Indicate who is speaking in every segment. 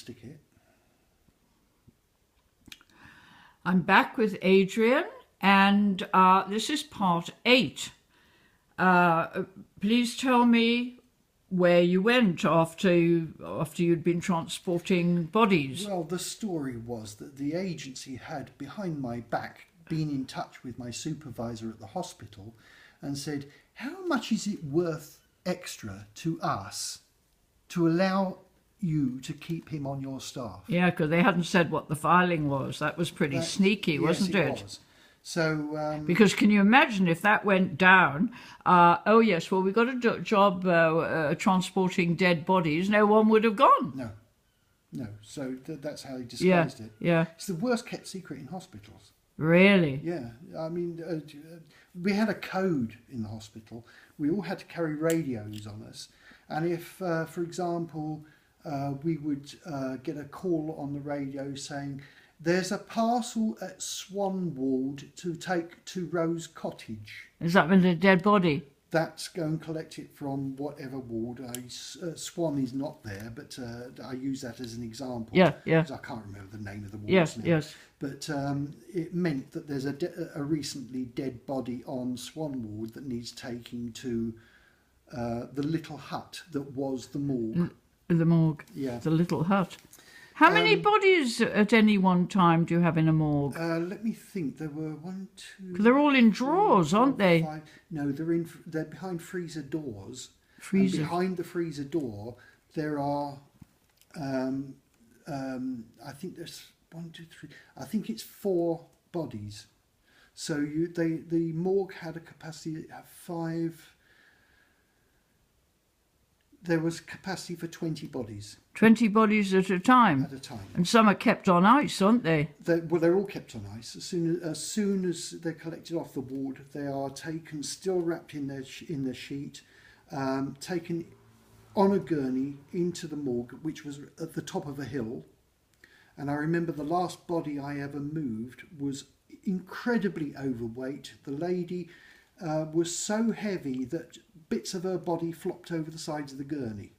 Speaker 1: stick it.
Speaker 2: I'm back with Adrian, and this is part 8. Please tell me where you went after you'd been transporting bodies.
Speaker 1: Well, the story was that the agency had, behind my back, been in touch with my supervisor at the hospital and said, how much is it worth extra to us to allow you to keep him on your staff?
Speaker 2: Yeah, because they hadn't said what the filing was. That was pretty sneaky, wasn't it?
Speaker 1: Yes, it was. So,
Speaker 2: because can you imagine if that went down? Oh yes, well we got a job transporting dead bodies. No one would have gone.
Speaker 1: No. So that's how they disguised it.
Speaker 2: Yeah.
Speaker 1: It's the worst kept secret in hospitals.
Speaker 2: Really?
Speaker 1: Yeah. I mean, we had a code in the hospital. We all had to carry radios on us, and if, for example, we would get a call on the radio saying, there's a parcel at Swanward to take to Rose Cottage.
Speaker 2: Is that with a dead body?
Speaker 1: That's go and collect it from whatever ward. Swan is not there, but I use that as an example.
Speaker 2: Yeah.
Speaker 1: Because I can't remember the name of the ward.
Speaker 2: Yes.
Speaker 1: But it meant that there's a recently dead body on Swanward that needs taking to the little hut that was the morgue.
Speaker 2: The morgue.
Speaker 1: Yeah.
Speaker 2: The little hut. How many bodies at any one time do you have in a morgue?
Speaker 1: Let me think. There were 1, 2.
Speaker 2: They're all in drawers, aren't they?
Speaker 1: 5. No, they're behind freezer doors.
Speaker 2: Freezer.
Speaker 1: And behind the freezer door, there are. I think there's 1, 2, 3. I think it's 4 bodies. So the morgue had a capacity of 5. There was capacity for 20 bodies.
Speaker 2: 20 bodies at a time?
Speaker 1: At a time.
Speaker 2: And some are kept on ice, aren't they?
Speaker 1: They're all kept on ice. As soon as they're collected off the ward, they are taken, still wrapped in their sheet, taken on a gurney into the morgue, which was at the top of a hill. And I remember the last body I ever moved was incredibly overweight. The lady was so heavy that bits of her body flopped over the sides of the gurney.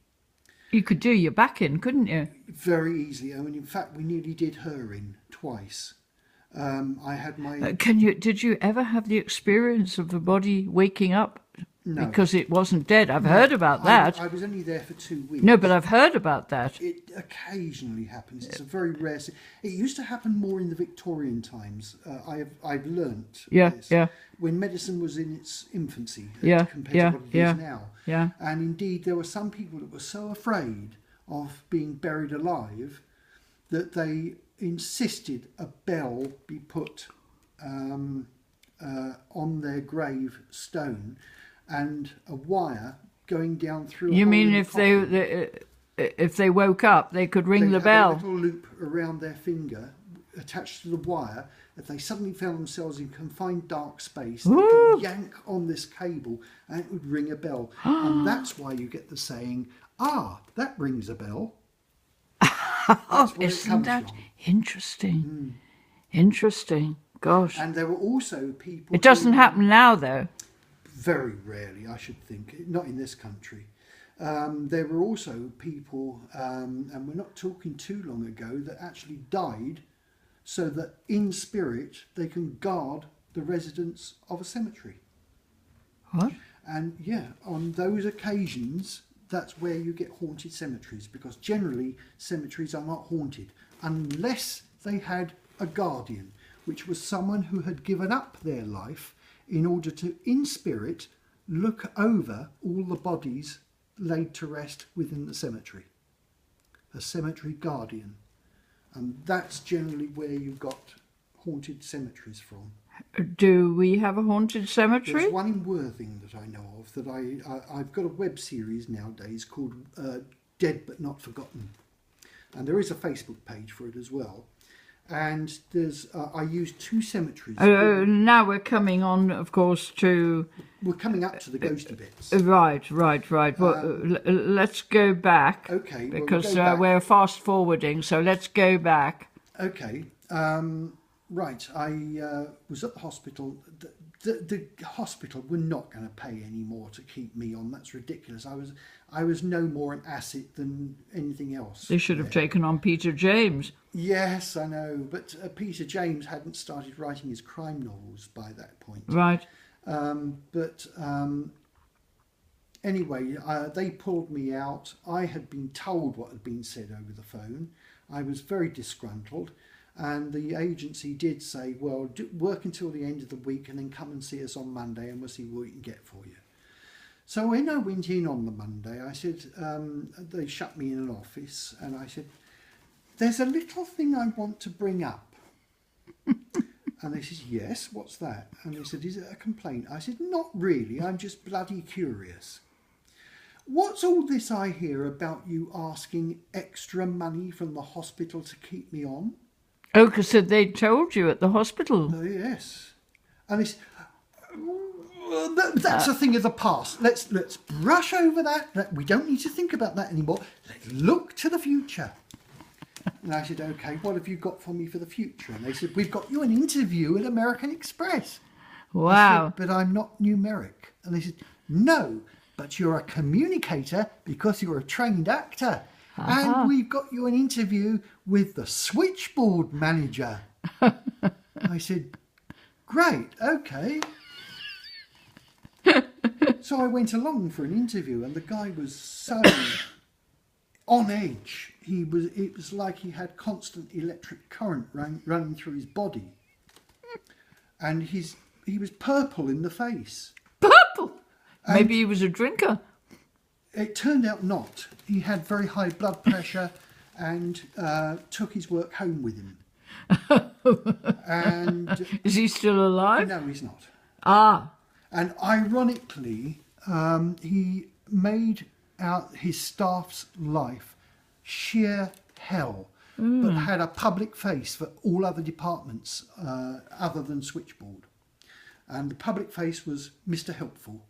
Speaker 2: You could do your back in, couldn't you?
Speaker 1: Very easily. I mean, in fact, we nearly did her in twice. I had my...
Speaker 2: Did you ever have the experience of the body waking up?
Speaker 1: No.
Speaker 2: Because it wasn't dead. I've heard about that.
Speaker 1: I was only there for 2 weeks.
Speaker 2: No, but I've heard about that.
Speaker 1: It occasionally happens. It's a very rare... It used to happen more in the Victorian times. I've learnt this.
Speaker 2: Yeah.
Speaker 1: When medicine was in its infancy compared to what it is now.
Speaker 2: Yeah.
Speaker 1: And indeed, there were some people that were so afraid of being buried alive that they insisted a bell be put on their grave stone and a wire going down through.
Speaker 2: You mean if they woke up, they could ring the bell?
Speaker 1: A little loop around their finger attached to the wire. If they suddenly found themselves in confined dark space, they could yank on this cable and it would ring a bell. And that's why you get the saying, that rings a bell.
Speaker 2: Isn't that interesting? Interesting. Gosh.
Speaker 1: And there were also people...
Speaker 2: It doesn't happen now, though.
Speaker 1: Very rarely, I should think. Not in this country. There were also people, and we're not talking too long ago, that actually died so that in spirit they can guard the residents of a cemetery.
Speaker 2: What?
Speaker 1: And yeah, on those occasions, that's where you get haunted cemeteries, because generally cemeteries are not haunted unless they had a guardian, which was someone who had given up their life in order to, in spirit, look over all the bodies laid to rest within the cemetery. A cemetery guardian. And that's generally where you got haunted cemeteries from.
Speaker 2: Do we have a haunted cemetery?
Speaker 1: There's one in Worthing that I know of, that I've got a web series nowadays called Dead But Not Forgotten. And there is a Facebook page for it as well. And there's I use 2 cemeteries.
Speaker 2: Now we're coming on, of course, to...
Speaker 1: We're coming up to the ghosty bits.
Speaker 2: Right. Well, let's go back.
Speaker 1: Okay.
Speaker 2: Because we're fast forwarding, so let's go back.
Speaker 1: Okay. Right. I was at the hospital. the hospital were not going to pay any more to keep me on. That's ridiculous. I was no more an asset than anything else.
Speaker 2: They should have taken on Peter James.
Speaker 1: Yes, I know, but Peter James hadn't started writing his crime novels by that point.
Speaker 2: Right.
Speaker 1: Anyway, they pulled me out. I had been told what had been said over the phone. I was very disgruntled, and the agency did say, well, work until the end of the week and then come and see us on Monday and we'll see what we can get for you. So when I went in on the Monday, I said, they shut me in an office, and I said, there's a little thing I want to bring up. And they said, yes, what's that? And they said, is it a complaint? I said, not really, I'm just bloody curious. What's all this I hear about you asking extra money from the hospital to keep me on?
Speaker 2: Oh, because they told you at the hospital.
Speaker 1: Oh, yes. And they said, that's a thing of the past. Let's brush over that. We don't need to think about that anymore. Let's look to the future. And I said, okay, what have you got for me for the future? And they said, we've got you an interview at American Express.
Speaker 2: Wow.
Speaker 1: I said, but I'm not numeric. And they said, no, but you're a communicator because you're a trained actor. And we've got you an interview with the switchboard manager. I said, great, okay. So I went along for an interview, and the guy was so on edge. It was like he had constant electric current running through his body. And he was purple in the face.
Speaker 2: Purple? Maybe he was a drinker.
Speaker 1: It turned out not. He had very high blood pressure and took his work home with him. And
Speaker 2: is he still alive?
Speaker 1: No, he's not.
Speaker 2: Ah.
Speaker 1: And ironically, he made out his staff's life sheer hell, but had a public face for all other departments other than switchboard. And the public face was Mr. Helpful.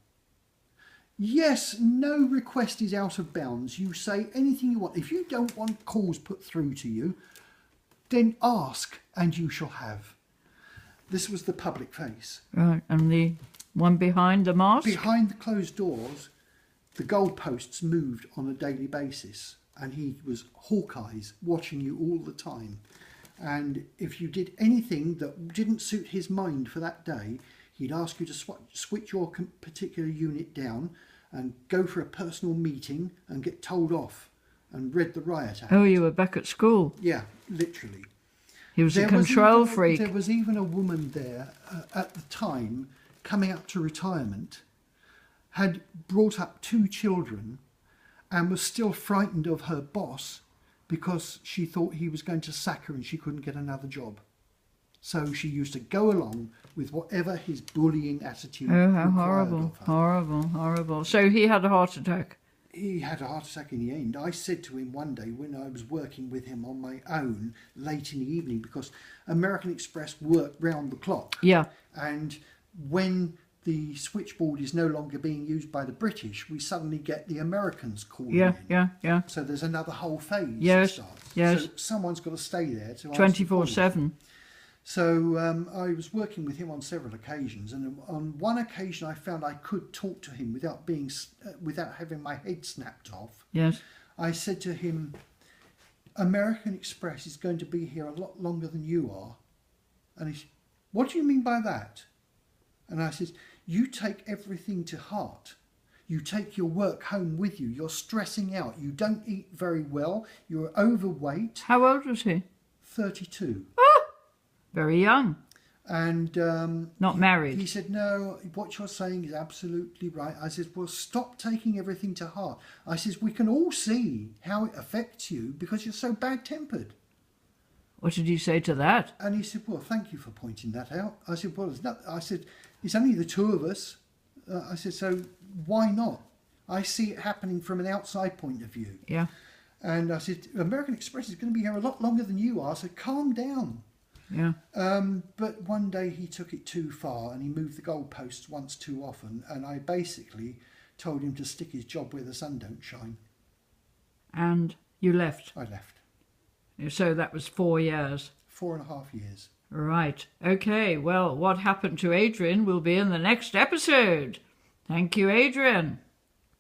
Speaker 1: Yes, no request is out of bounds. You say anything you want. If you don't want calls put through to you, then ask and you shall have. This was the public face.
Speaker 2: Right, and the one behind the mask?
Speaker 1: Behind the closed doors, the goalposts moved on a daily basis, and he was hawk eyes watching you all the time. And if you did anything that didn't suit his mind for that day, he'd ask you to switch your particular unit down and go for a personal meeting and get told off and read the riot act.
Speaker 2: Oh, you were back at school?
Speaker 1: Yeah, literally.
Speaker 2: He was a control freak.
Speaker 1: There was even a woman there at the time, coming up to retirement, had brought up 2 children and was still frightened of her boss because she thought he was going to sack her and she couldn't get another job. So she used to go along with whatever his bullying attitude
Speaker 2: Oh, how
Speaker 1: required
Speaker 2: horrible,
Speaker 1: of her.
Speaker 2: horrible, horrible. So he had a heart attack?
Speaker 1: He had a heart attack in the end. I said to him one day when I was working with him on my own late in the evening, because American Express worked round the clock.
Speaker 2: Yeah.
Speaker 1: And when the switchboard is no longer being used by the British, we suddenly get the Americans calling in.
Speaker 2: Yeah.
Speaker 1: So there's another whole phase
Speaker 2: Yes,
Speaker 1: that starts.
Speaker 2: yes.
Speaker 1: So someone's got to stay there to
Speaker 2: 24/7.
Speaker 1: So I was working with him on several occasions, and on one occasion I found I could talk to him without having my head snapped off.
Speaker 2: Yes.
Speaker 1: I said to him, American Express is going to be here a lot longer than you are. And he said, what do you mean by that? And I said, you take everything to heart. You take your work home with you. You're stressing out. You don't eat very well. You're overweight.
Speaker 2: How old was he?
Speaker 1: 32.
Speaker 2: Very young.
Speaker 1: And
Speaker 2: not married.
Speaker 1: He said, no, what you're saying is absolutely right. I said, well, stop taking everything to heart. I said, we can all see how it affects you because you're so bad-tempered.
Speaker 2: What did you say to that?
Speaker 1: And he said, well, thank you for pointing that out. I said, well, it's only the 2 of us. I said, so why not? I see it happening from an outside point of view.
Speaker 2: Yeah.
Speaker 1: And I said, American Express is going to be here a lot longer than you are, so calm down.
Speaker 2: Yeah.
Speaker 1: But one day he took it too far and he moved the goalposts once too often, and I basically told him to stick his job where the sun don't shine.
Speaker 2: And you left?
Speaker 1: I left.
Speaker 2: So that was 4 years?
Speaker 1: 4.5 years.
Speaker 2: Right. Okay. Well, what happened to Adrian will be in the next episode. Thank you, Adrian.